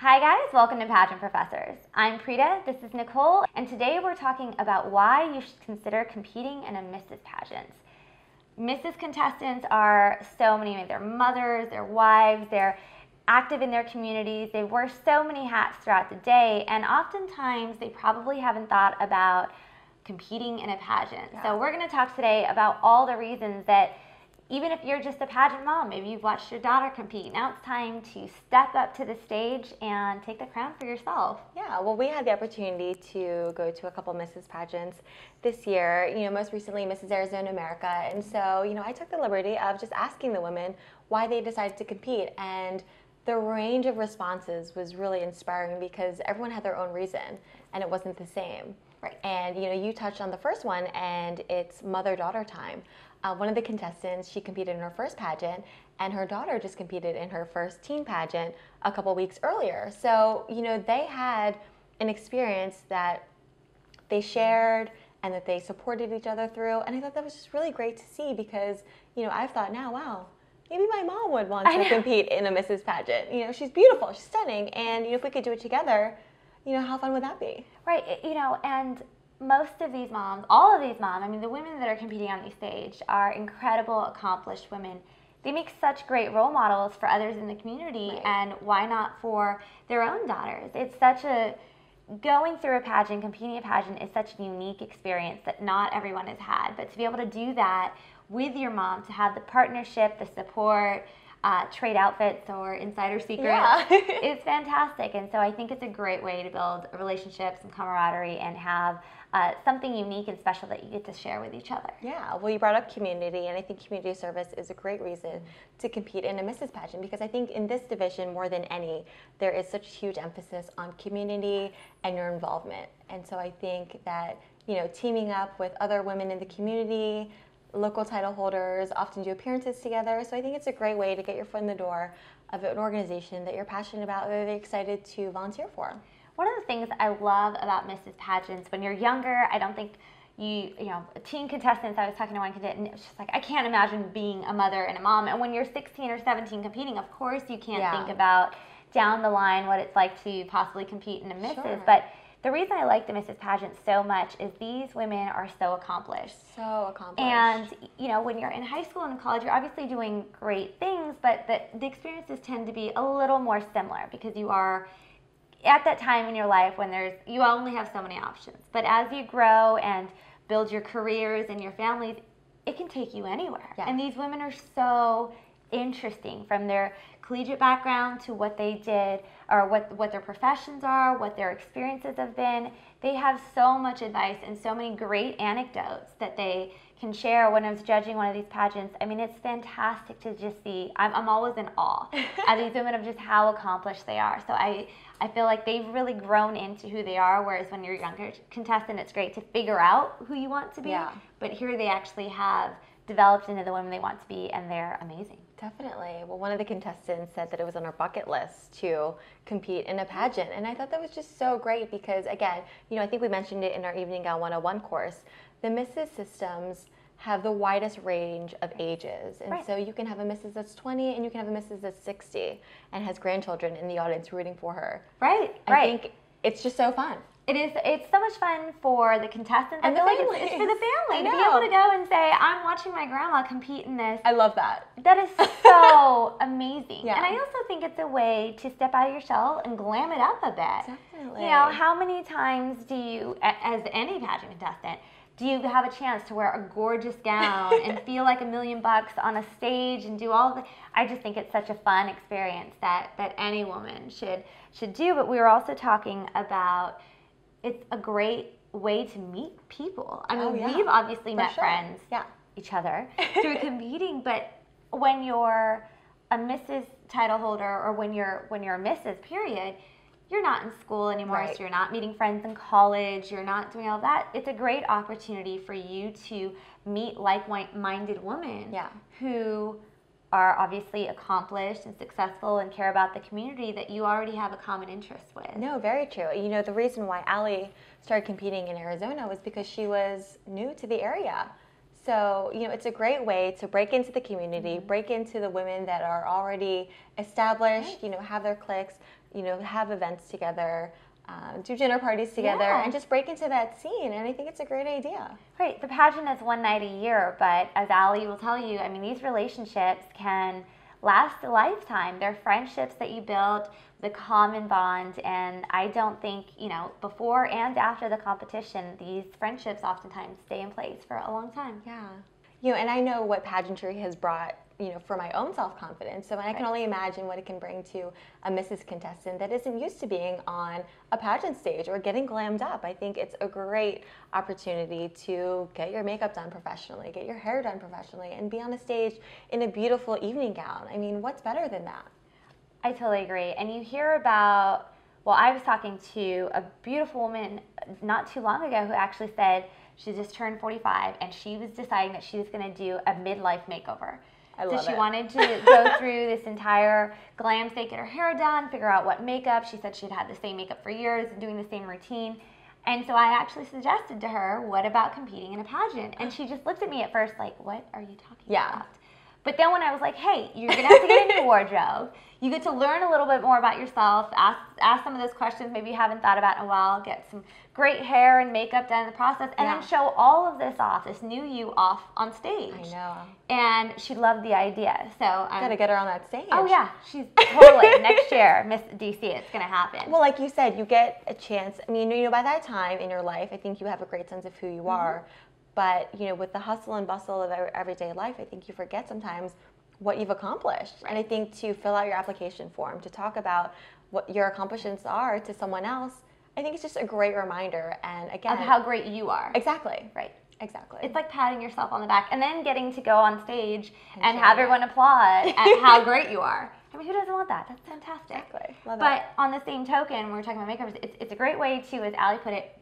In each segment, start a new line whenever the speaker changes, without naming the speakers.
Hi guys, welcome to Pageant Professors. I'm Preeta, this is Nicole, and today we're talking about why you should consider competing in a Mrs. Pageants. Mrs. contestants are so many, they're mothers, they're wives, they're active in their communities, they wear so many hats throughout the day, and oftentimes they probably haven't thought about competing in a pageant. Yeah. So we're going to talk today about all the reasons that even if you're just a pageant mom, maybe you've watched your daughter compete, now it's time to step up to the stage and take the crown for yourself.
Yeah, well, we had the opportunity to go to a couple Mrs. Pageants this year, most recently Mrs. Arizona America, and so, I took the liberty of just asking the women why they decided to compete, and the range of responses was really inspiring because everyone had their own reason, and it wasn't the same.
Right.
And, you touched on the first one, and it's mother-daughter time. One of the contestants, she competed in her first pageant, and her daughter just competed in her first teen pageant a couple weeks earlier. So, they had an experience that they shared and that they supported each other through. And I thought that was just really great to see because, I've thought now, wow, maybe my mom would want to compete in a Mrs. Pageant. She's beautiful, she's stunning, and, if we could do it together, how fun would that be?
Right, and most of these moms, all of these moms, the women that are competing on the stage are incredible, accomplished women. They make such great role models for others in the community, right. And why not for their own daughters? It's going through a pageant, competing in a pageant is such a unique experience that not everyone has had. But to be able to do that with your mom, to have the partnership, the support, trade outfits or insider secrets is fantastic. And so I think it's a great way to build relationships and camaraderie and have something unique and special that you get to share with each other.
Yeah, well, you brought up community, and I think community service is a great reason to compete in a Mrs. Pageant because I think in this division, more than any, there is such huge emphasis on community and your involvement. And so I think that, teaming up with other women in the community, local title holders often do appearances together, so I think it's a great way to get your foot in the door of an organization that you're passionate about, that you're excited to volunteer for.
One of the things I love about Mrs. Pageants, when you're younger, I don't think teen contestants, I was talking to one contestant, and it was just like, I can't imagine being a mother and a mom. And when you're 16 or 17 competing, of course you can't think about down the line what it's like to possibly compete in a Mrs.
Sure.
But the reason I like the Mrs. Pageant so much is these women are so accomplished.
So accomplished.
And, when you're in high school and college, you're obviously doing great things, but the experiences tend to be a little more similar because you are at that time in your life when you only have so many options. But as you grow and build your careers and your families, it can take you anywhere. Yeah. And these women are so interesting, from their collegiate background to what they did or what their professions are, what their experiences have been. They have so much advice and so many great anecdotes that they can share. When I was judging one of these pageants, it's fantastic to just see. I'm always in awe at these women of just how accomplished they are. So I feel like they've really grown into who they are, whereas when you're a younger contestant, it's great to figure out who you want to be. Yeah. But here they actually have developed into the women they want to be, and they're amazing.
Definitely. Well, one of the contestants said that it was on her bucket list to compete in a pageant, and I thought that was just so great because, again, I think we mentioned it in our Evening Gown 101 course, the Mrs. systems have the widest range of ages, and so you can have a Mrs. that's 20 and you can have a Mrs. that's 60 and has grandchildren in the audience rooting for her.
Right.
I think it's just so fun.
It is. It's so much fun for the contestants.
And
I feel like it's for the family to be able to go and say, I'm watching my grandma compete in this.
I love that.
That is so amazing.
Yeah.
And I also think it's a way to step out of your shell and glam it up a bit.
Definitely.
How many times do you, as any pageant contestant, do you have a chance to wear a gorgeous gown and feel like $1 million on a stage and do all the? I just think it's such a fun experience that any woman should do. But we were also talking about, it's a great way to meet people. We've obviously met friends, each other, through competing, but when you're a Mrs. title holder or when you're a Mrs. period, you're not in school anymore, so you're not meeting friends in college, you're not doing all that. It's a great opportunity for you to meet like-minded women who are obviously accomplished and successful and care about the community that you already have a common interest with.
No, very true. The reason why Allie started competing in Arizona was because she was new to the area. So, it's a great way to break into the community, break into the women that are already established, have their cliques, have events together, do dinner parties together, and just break into that scene. And I think it's a great idea.
Right. The pageant is one night a year, but as Allie will tell you, I mean, these relationships can last a lifetime. They're friendships that you build, the common bond, and I don't think, before and after the competition, these friendships oftentimes stay in place for a long time.
Yeah. And I know what pageantry has brought, for my own self-confidence. So I can only imagine what it can bring to a Mrs. contestant that isn't used to being on a pageant stage or getting glammed up. I think it's a great opportunity to get your makeup done professionally, get your hair done professionally, and be on a stage in a beautiful evening gown. I mean, what's better than that?
I totally agree. And you hear about, I was talking to a beautiful woman not too long ago who actually said she just turned 45 and she was deciding that she was going to do a midlife makeover. So she wanted to go through this entire glam stage, get her hair done, figure out what makeup. She said she'd had the same makeup for years and doing the same routine. And so I actually suggested to her, what about competing in a pageant? And she just looked at me at first like, what are you talking about? But then when I was like, hey, you're going to have to get a new wardrobe. You get to learn a little bit more about yourself, ask some of those questions maybe you haven't thought about in a while, get some great hair and makeup done in the process, and then show all of this off, this new you off on stage.
I know.
And she loved the idea. So
got to get her on that stage.
Oh, yeah. She's totally, next year, Miss DC, it's going to happen.
Well, like you said, you get a chance. I mean, by that time in your life, I think you have a great sense of who you are. But, with the hustle and bustle of everyday life, I think you forget sometimes what you've accomplished. And I think to fill out your application form, to talk about what your accomplishments are to someone else, I think it's just a great reminder. And again,
of how great you are.
Exactly.
Right.
Exactly.
It's like patting yourself on the back and then getting to go on stage and have everyone applaud at how great you are. I mean, who doesn't want that? That's fantastic.
Exactly. Love
but
it.
On the same token, when we're talking about makeup, it's a great way to, as Allie put it,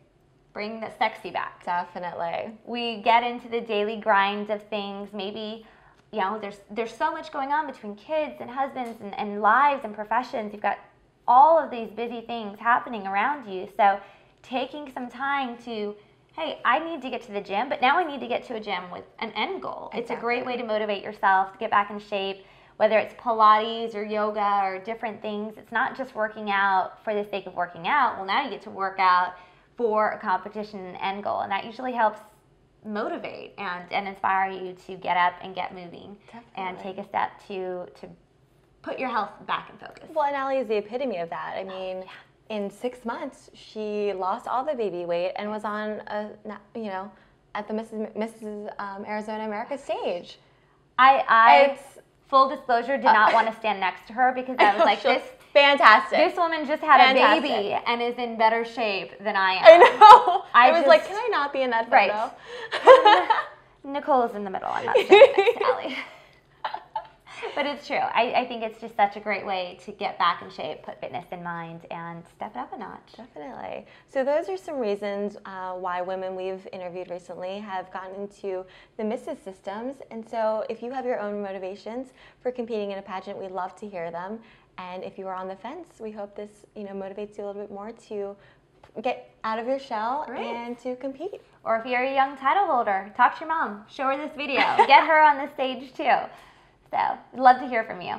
bring the sexy back.
Definitely.
We get into the daily grind of things. Maybe, there's so much going on between kids and husbands and lives and professions. You've got all of these busy things happening around you. So taking some time to, hey, I need to get to the gym, but now I need to get to a gym with an end goal. Exactly. It's a great way to motivate yourself to get back in shape, whether it's Pilates or yoga or different things. It's not just working out for the sake of working out. Well, now you get to work out for a competition and end goal, and that usually helps motivate and inspire you to get up and get moving. Definitely. And take a step to put your health back in focus.
Well, and Allie is the epitome of that. I mean, in 6 months, she lost all the baby weight and was on at the Mrs. Arizona America stage.
I full disclosure, did not want to stand next to her because I was like,
fantastic.
This woman just had a baby and is in better shape than I am.
I know. I was like, can I not be in that photo?
Right. Nicole's in the middle. I'm not standing next to Allie. But it's true. I think it's just such a great way to get back in shape, put fitness in mind, and step it up a notch.
Definitely. So those are some reasons why women we've interviewed recently have gotten into the Mrs. systems. And so if you have your own motivations for competing in a pageant, we'd love to hear them. And if you are on the fence, we hope this motivates you a little bit more to get out of your shell and to compete.
Or if you're a young title holder, talk to your mom. Show her this video. Get her on the stage too. So, I'd love to hear from you.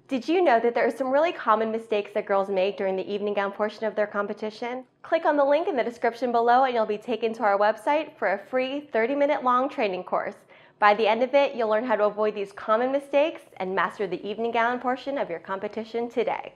Did you know that there are some really common mistakes that girls make during the evening gown portion of their competition? Click on the link in the description below and you'll be taken to our website for a free 30-minute long training course. By the end of it, you'll learn how to avoid these common mistakes and master the evening gown portion of your competition today.